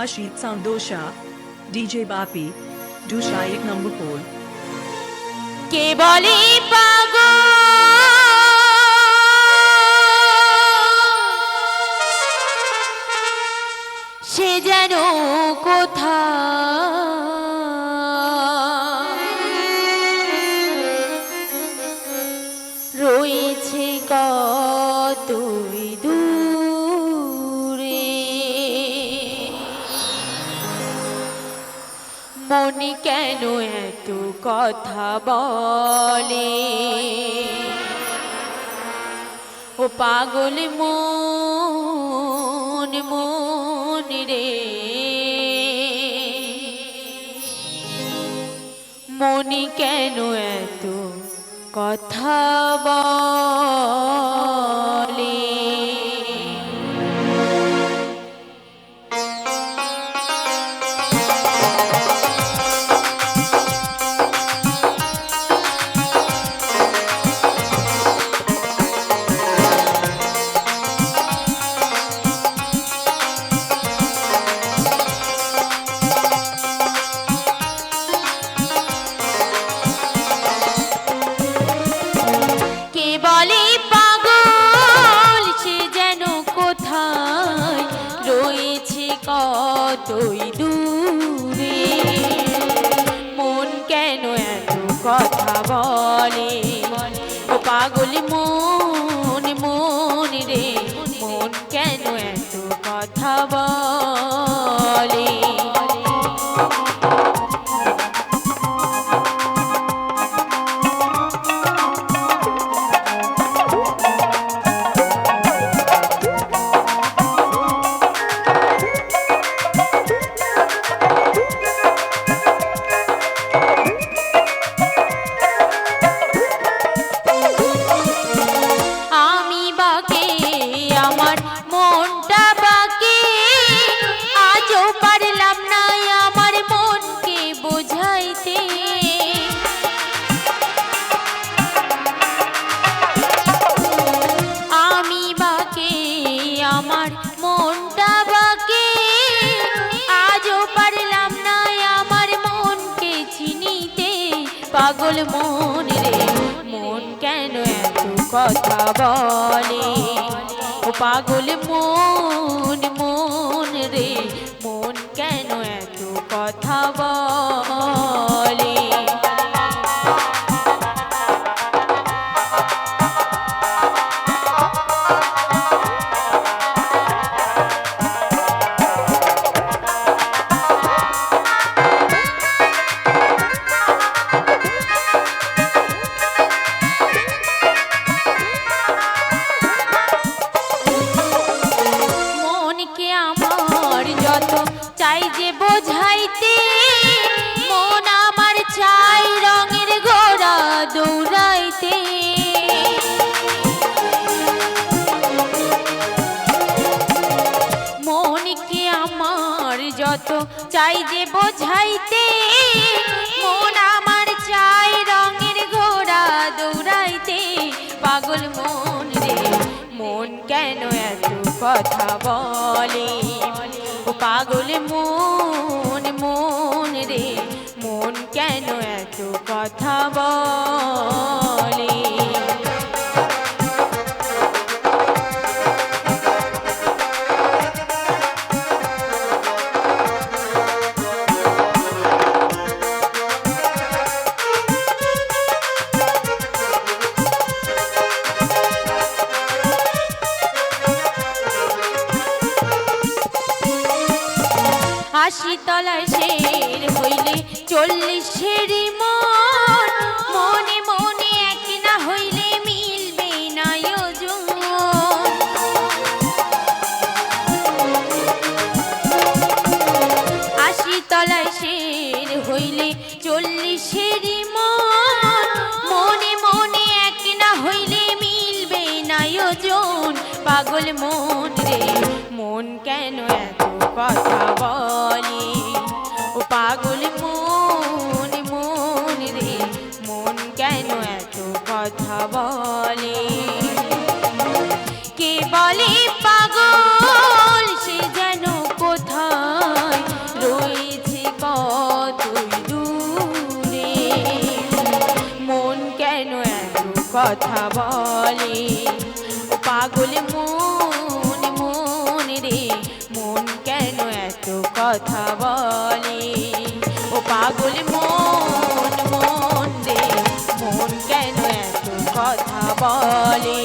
Ashit Soundosha, DJ Bapi, Dusha 1 number pole. কে বলে পাগল সে যেন কোথা রয়েছে কতই দূরে মনে কেন এত কথা বলে ও পাগল মন মন রে মনে কেন এত কথা বলে কতই দূরে মন কেন এত কথা বলে ও পাগল মন মন রে মন কেন এত কথা বলে পাগল মন রে মন কেন এত কথা বলে ও পাগল মন মন রে মন কেন এত কথা বলে চাই যে বোঝাইতে মন আমার চাই রঙের ঘোড়া দৌড়াইতে মনকে আমার যত চাই যে বোঝাইতে মন আমার চাই রঙের ঘোড়া দৌড়াইতে পাগল মন রে মন কেন এত কথা বলে ও পাগল মন মন রে মন কেন এত কথা বলে আশি তলায় শের হইলে 40 মন মনে মনে এক না হইলে মিলবে না ওজন আশি তলায় শের হইলে 40 মন মনে মনে এক না হইলে মিলবে না ওজন পাগল মন রে মন কেন এত কথা বলে ও পাগল মন মন রে মন কেন এত কথা বলে কে বলে পাগল সে যেন কোথায় কথা বলে। ও পাগল মন মন রে মন কেন এত কথা বলে। ও পাগল মন মন রে মন কেন এত কথা বলে।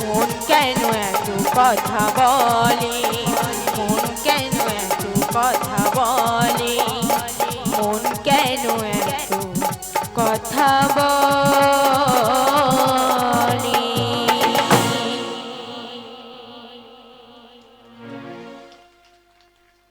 মন কেন এত কথা বলে। মন কেন এত কথা বলে। মন কেন এত কথা বলে।